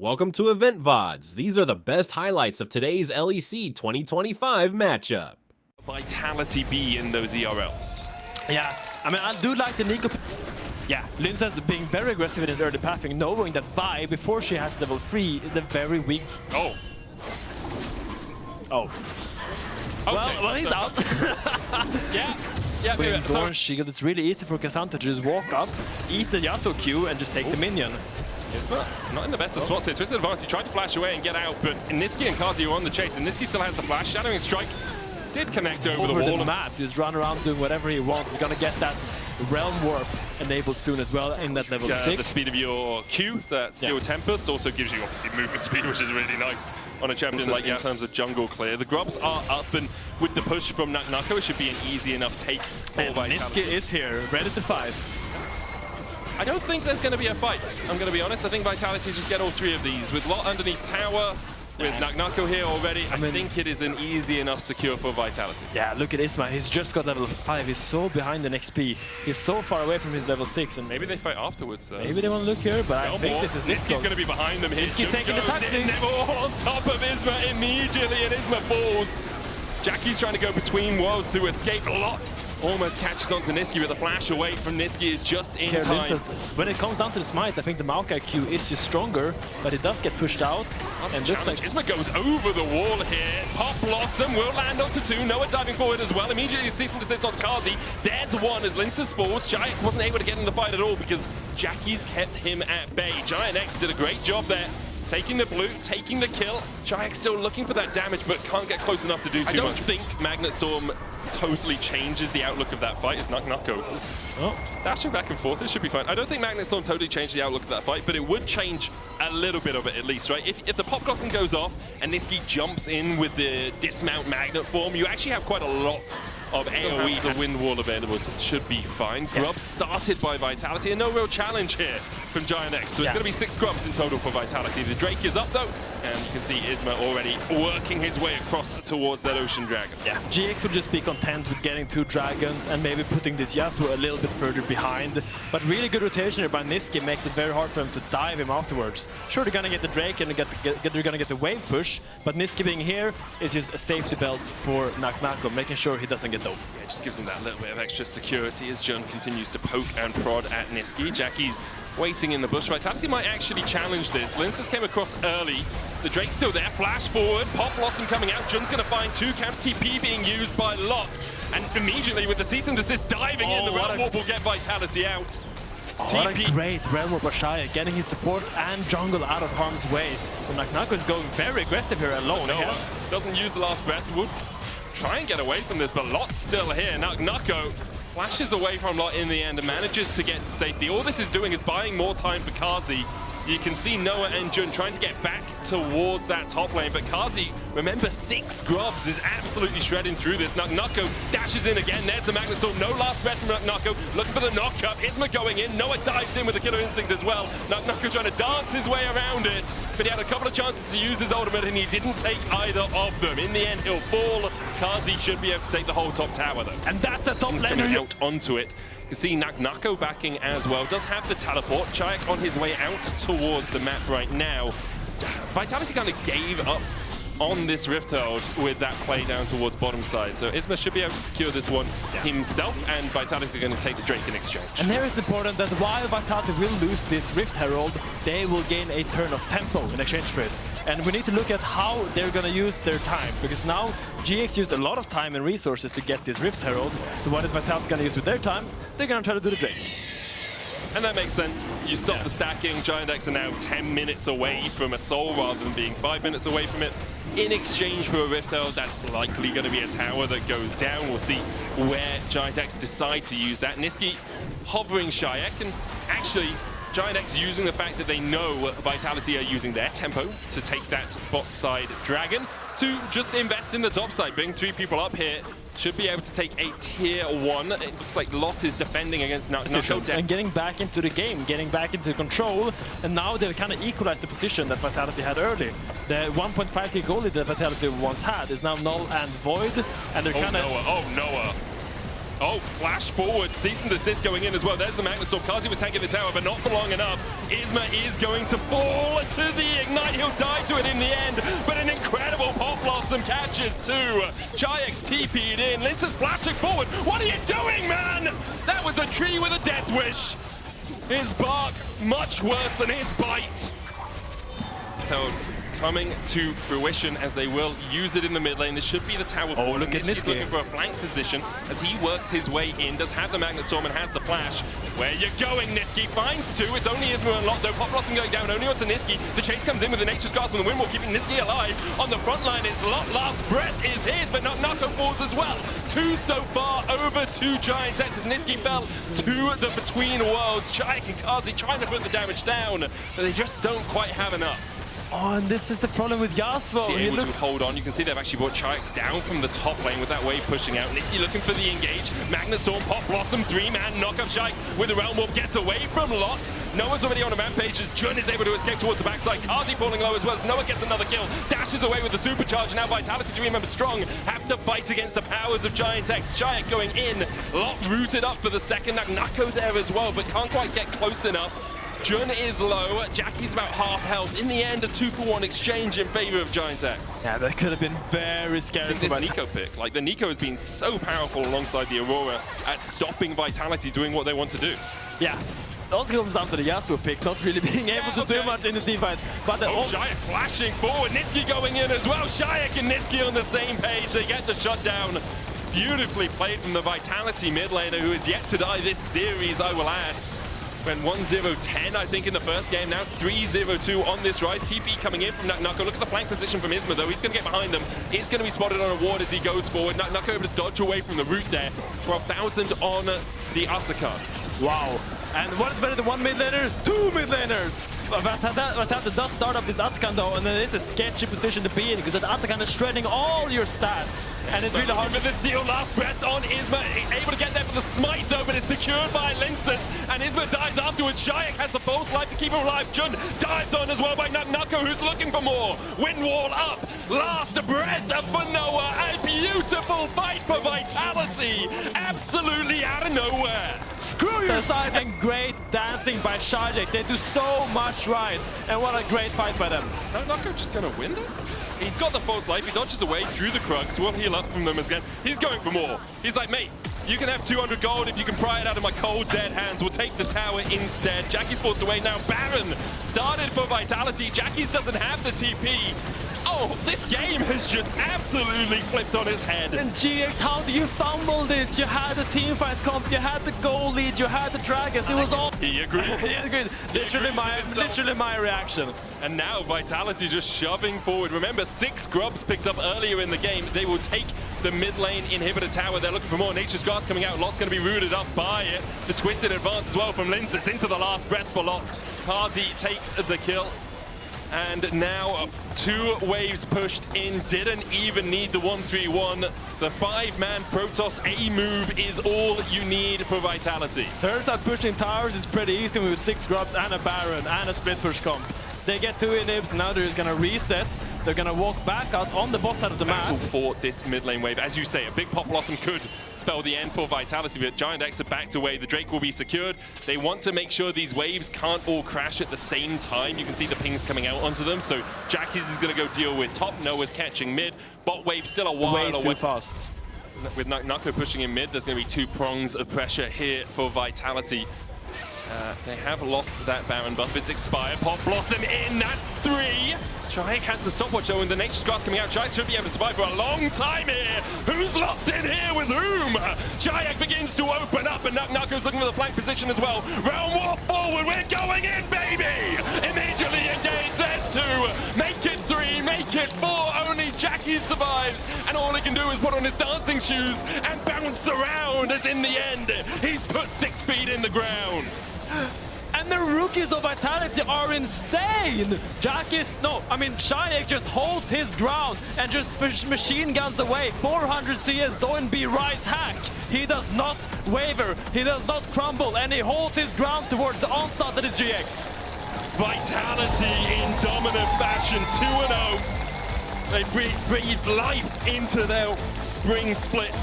Welcome to Loleventvods. These are the best highlights of today's LEC 2025 matchup. Vitality be in those ERLs. Yeah, I mean, I do like the Nico. Yeah, Linsa's being very aggressive in his early pathing, knowing that Vi, before she has level 3, is a very weak. Oh. Oh. Okay, well, he's out. Yeah, With Dorn Shield, it's really easy for Cassandra to just walk up, eat the Yasuo Q, and just take the minion. Isma not in the better spots here. Twisted Advance, he tried to flash away and get out, but Niski and Kazi are on the chase, and Niski still has the flash. Shadowing Strike did connect over the wall. The map, just run around doing whatever he wants. He's gonna get that Realm Warp enabled soon as well in that level 6. The speed of your Q, that Steel Tempest, also gives you obviously movement speed, which is really nice on a champion like in terms of jungle clear. The grubs are up, and with the push from Naknako, it should be an easy enough take for Vitality. Niski is here, ready to fight. I don't think there's going to be a fight, I'm going to be honest. I think Vitality just get all 3 of these. With Lot underneath tower, with Naknako here already, I think it is an easy enough secure for Vitality. Yeah, look at Isma, he's just got level 5, he's so behind in XP. He's so far away from his level 6. And maybe they fight afterwards though. Maybe they want to look here, but I think this is Niski's going to be behind them here. Niski's taking the taxi. On top of Isma immediately, and Isma falls. Jackie's trying to go between worlds to escape. A lot. Almost catches onto Niski, but the flash away from Niski is just in time. When it comes down to the smite, I think the Maokai Q is just stronger, but it does get pushed out. And looks like Isma goes over the wall here. Pop Blossom will land onto 2. Noah diving forward as well. Immediately cease and desist on Kazi. There's 1 as Linces falls. GIANTX wasn't able to get in the fight at all because Jackie's kept him at bay. GIANTX did a great job there. Taking the blue, taking the kill. GIANTX still looking for that damage, but can't get close enough to do too much. I don't think Magnet Storm totally changes the outlook of that fight. It's Naknako. Oh, dashing back and forth, it should be fine. I don't think Magnet Storm totally changed the outlook of that fight, but it would change a little bit of it at least, right? If the Pop Blossom goes off and Niski jumps in with the dismount magnet form, you actually have quite a lot of AoE, the wind wall available, so it should be fine. Grubs started by Vitality, and no real challenge here from GIANTX. So it's going to be 6 grubs in total for Vitality. The Drake is up though, and you can see Isma already working his way across towards that Ocean Dragon. Yeah, GX would just be content with getting 2 dragons and maybe putting this Yasuo a little bit further behind. But really good rotation here by Niski makes it very hard for him to dive him afterwards. Sure, they're gonna get the Drake and they're gonna get the wave push, but Niski being here is just a safety belt for Naknako, making sure he doesn't get dope. It just gives him that little bit of extra security as Jun continues to poke and prod at Niski. Jackie's waiting in the bush. Vitality might actually challenge this. Linces came across early. The Drake's still there. Flash forward. Pop Blossom coming out. Jun's going to find 2 camp TP being used by Lot. And immediately with the cease and desist diving in, the Realm Warp will get Vitality out. What a great Realm Warp by GIANTX, getting his support and jungle out of harm's way. But Naknako is going very aggressive here alone. No, doesn't use the last breath. Would try and get away from this, but Lot's still here. Naknako flashes away from Lot in the end and manages to get to safety. All this is doing is buying more time for Kazi. You can see Noah and Jun trying to get back towards that top lane, but Kazi, remember, 6 grubs, is absolutely shredding through this. Naknako dashes in again. There's the Magnet Storm. No last breath from Naknako. Looking for the knock-up. Isma going in. Noah dives in with the Killer Instinct as well. Naknako trying to dance his way around it, but he had a couple of chances to use his ultimate, and he didn't take either of them. In the end, he'll fall. Kazi should be able to take the whole top tower, though. And that's a top lane out onto it. You can see Naknako backing as well. Does have the teleport. GIANTX on his way out towards the map right now. Vitality kind of gave up on this Rift Herald with that play down towards bottom side. So Isma should be able to secure this one himself, and Vitality are going to take the Drake in exchange. And here it's important that while Vitality will lose this Rift Herald, they will gain a turn of tempo in exchange for it. And we need to look at how they're going to use their time, because now GX used a lot of time and resources to get this Rift Herald. So what is Vitality going to use with their time? They're going to try to do the Drake. And that makes sense. You stop the stacking. GIANTX are now 10 minutes away from a soul rather than being 5 minutes away from it. In exchange for a Rift Herald, that's likely going to be a tower that goes down. We'll see where GIANTX decide to use that. Niski hovering GIANTX, and actually GIANTX using the fact that they know Vitality are using their tempo to take that bot side dragon to just invest in the top side. Bring 3 people up here. Should be able to take a tier 1. It looks like Lot is defending against Naknako. And getting back into the game, getting back into control. And now they've kind of equalized the position that Vitality had early. The 1.5 kill goalie that Vitality once had is now null and void. And they're kind of... Noah. Oh, flash forward, cease and desist going in as well. There's the Magnet Storm. Kazi was tanking the tower, but not for long enough. Isma is going to fall to the Ignite. He'll die to it in the end, but an incredible Pop Blossom catches too. GIANTX TP'd in. Lince's flashing forward. What are you doing, man? That was a tree with a death wish. His bark, much worse than his bite. So, coming to fruition as they will use it in the mid lane. This should be the tower. Oh, look at Niski's Niski. looking for a flank position as he works his way in. Does have the Magnet Storm and has the flash. Where you going, Niski? Finds two. It's only Isma and Lot though. Pop Blossom going down only onto Niski. The chase comes in with the Nature's Grasp on the Windwall, keeping Niski alive. On the front line, it's Lot. Last breath is his, but Nako falls as well. Two so far over to GIANTX as Niski fell to the Between Worlds. Chayek and Kazi trying to put the damage down, but they just don't quite have enough. Oh, and this is the problem with Yasuo. He Able looks to hold on. You can see they've actually brought Chayek down from the top lane with that wave pushing out. Niski looking for the engage. Magnet Storm, Pop Blossom, 3-man knockup. Chayek with the Realm Warp gets away from Lot. Noah's already on a rampage as Jun is able to escape towards the backside. Kazi falling low as well as Noah gets another kill. Dashes away with the supercharge. Now Vitality, to remember, strong. Have to fight against the powers of GIANTX. Chayek going in. Lot rooted up for the second. Nako there as well, but can't quite get close enough. Jun is low, Jackie's about half health. In the end, a 2-for-1 exchange in favor of GIANTX. Yeah, that could have been very I scary. think this Nico pick, like the Nico has been so powerful alongside the Aurora at stopping Vitality doing what they want to do. Yeah. It also comes down to the Yasuo pick, not really being able to do much in the team fight. But the Chayek flashing forward, Niski going in as well. Chayek and Niski on the same page. They get the shutdown. Beautifully played from the Vitality mid laner who is yet to die this series, I will add. Went 1-0-10, I think, in the first game. Now it's 3-0-2 on this rise. TP coming in from Nako. Look at the flank position from Isma, though. He's going to get behind them. He's going to be spotted on a ward as he goes forward. Nako able to dodge away from the root there. 12,000 on the Ataka. wow. And what is better than one mid laner? Two mid laners! Vatata does start up this Atakan though, and then it is a sketchy position to be in because that Atakan is shredding all your stats. And it's really hard. With the steal, last breath on Isma. Able to get there for the smite though, but it's secured by Linces. And Isma dies afterwards. Shayek has the false life to keep him alive. Jun dived on as well by Nako, who's looking for more. Wind wall up. Last breath for Noah. A beautiful fight for Vitality. Absolutely out of nowhere. Screw your side, and great dancing by Shayek. They do so much right, and what a great fight by them. Nako just gonna win this? He's got the false life, he dodges away through the Krugs, will heal up from them again. He's going for more. He's like, mate, you can have 200 gold if you can pry it out of my cold dead hands. We'll take the tower instead. Jackie's forced away now. Baron started for Vitality. Jackie's doesn't have the TP. Oh, this game has just absolutely flipped on its head. And GX, how do you fumble this? You had the team fight comp, you had the goal lead, you had the dragons, it was all... He agrees. He agrees. Literally my reaction. And now Vitality just shoving forward. Remember, 6 grubs picked up earlier in the game. They will take the mid lane inhibitor tower. They're looking for more. Nature's Grass coming out. Lot's going to be rooted up by it. The twisted advance as well from Linces into the last breath for Lot. Kazi takes the kill. And now 2 waves pushed in, didn't even need the 1-3-1. The 5-man Protoss A move is all you need for Vitality. Turns out pushing towers is pretty easy with 6 grubs and a Baron and a split push comp. They get 2 inhibs, now they're just gonna reset. They're gonna walk back out on the bot side of the map. Battle for this mid lane wave. As you say, a big Pop Blossom could spell the end for Vitality, but GIANTX are backed away. The Drake will be secured. They want to make sure these waves can't all crash at the same time. You can see the pings coming out onto them. So Jackie's is gonna go deal with top. Noah's catching mid. Bot wave still a while away. Way too fast. With Nako pushing in mid, there's gonna be 2 prongs of pressure here for Vitality. They have lost that Baron buff. It's expired. Pop Blossom in. That's 3. Chayek has the stopwatch though, and the Nature's Grass coming out. Chayek should be able to survive for a long time here. Who's locked in here with whom? Chayek begins to open up, and Nako's looking for the flank position as well. Realm Warp forward. We're going in, baby! Immediately engage. There's 2. Make it 3. Make it 4. Only Jackie survives, and all he can do is put on his dancing shoes and bounce around, as in the end, he's put 6 feet in the ground. And the rookies of Vitality are insane! Shayek just holds his ground and just machine guns away. 400 CS, don't be Rise hack. He does not waver, he does not crumble, and he holds his ground towards the onslaught that is GX. Vitality in dominant fashion, 2-0. They breathe life into their spring split.